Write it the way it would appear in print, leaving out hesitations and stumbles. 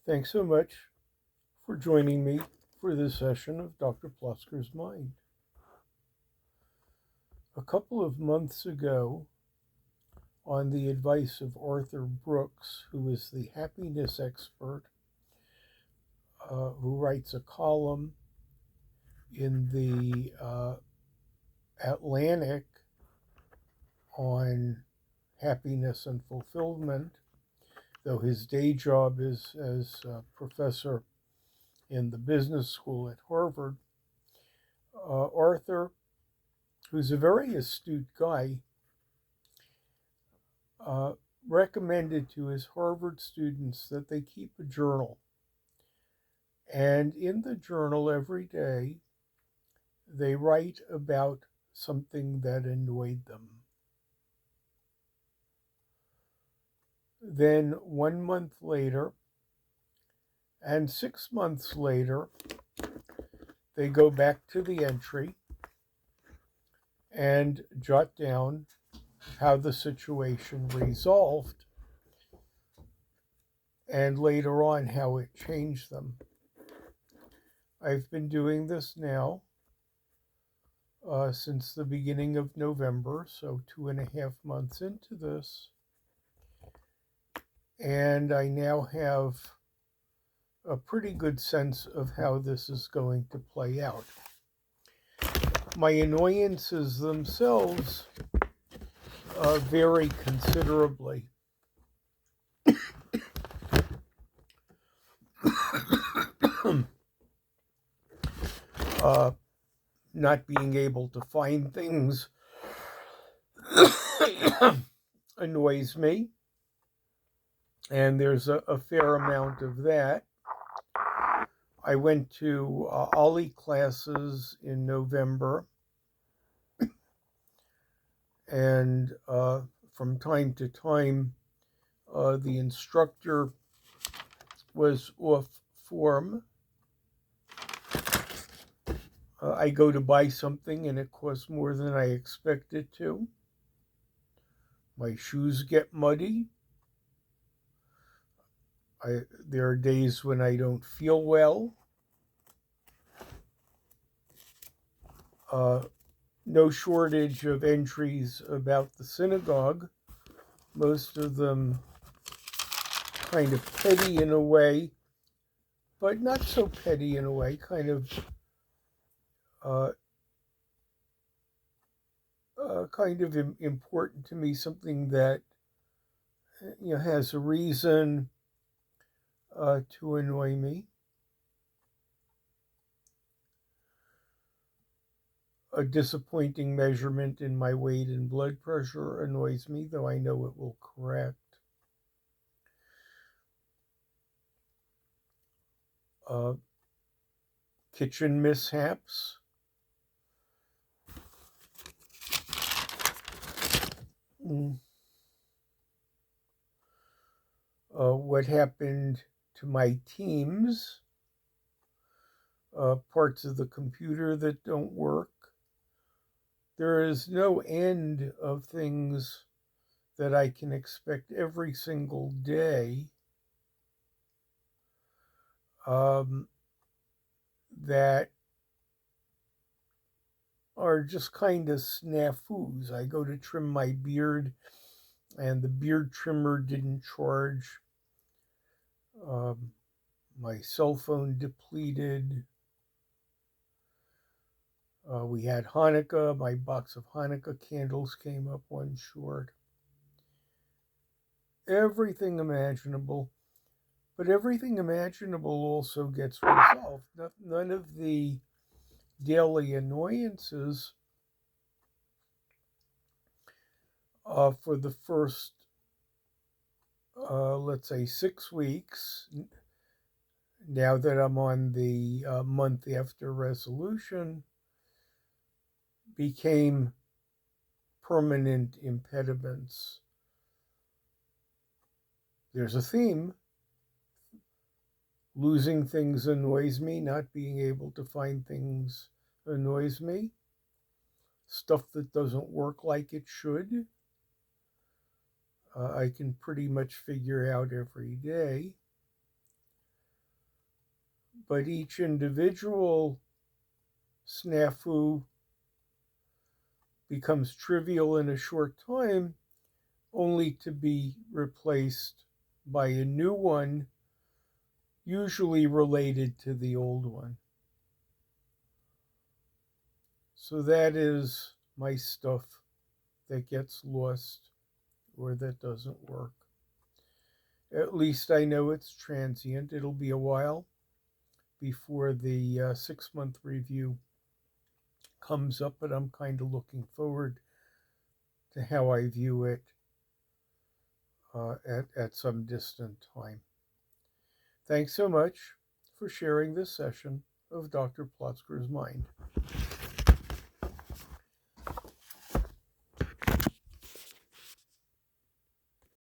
Thanks so much for joining me for this session of Dr. Plotzker's Mind. A couple of months ago, on the advice of Arthur Brooks, who is the happiness expert who writes a column in the Atlantic on happiness and fulfillment, though his day job is as a professor in the business school at Harvard. Arthur, who's a very astute guy, uh, recommended to his Harvard students that they keep a journal. And in the journal every day, they write about something that annoyed them. Then 1 month later and 6 months later, they go back to the entry and jot down how the situation resolved and later on how it changed them. I've been doing this now since the beginning of November, so 2.5 months into this. And I now have a pretty good sense of how this is going to play out. My annoyances themselves vary considerably. Not being able to find things annoys me, and there's a fair amount of that. I went to Ollie classes in November, and from time to time, the instructor was off form. I go to buy something and it costs more than I expect it to. My shoes get muddy. There are days when I don't feel well. No shortage of entries about the synagogue, most of them kind of petty in a way, but not so petty in a way, kind of important to me, something that has a reason to annoy me. A disappointing measurement in my weight and blood pressure annoys me, though I know it will correct. Kitchen mishaps. What happened to my Teams, parts of the computer that don't work. There is no end of things that I can expect every single day that are just kind of snafus. I go to trim my beard and the beard trimmer didn't charge. My cell phone depleted. We had Hanukkah. My box of Hanukkah candles came up one short. Everything imaginable. But everything imaginable also gets resolved. None of the daily annoyances for the first, let's say, 6 weeks, now that I'm on the month after resolution, became permanent impediments. There's a theme. Losing things annoys me. Not being able to find things annoys me. Stuff that doesn't work like it should, I can pretty much figure out every day. but each individual snafu becomes trivial in a short time, only to be replaced by a new one, usually related to the old one. So that is my stuff that gets lost or that doesn't work. At least I know it's transient. It'll be a while before the 6 month review comes up, but I'm kind of looking forward to how I view it at some distant time. Thanks so much for sharing this session of Dr. Plotzker's Mind.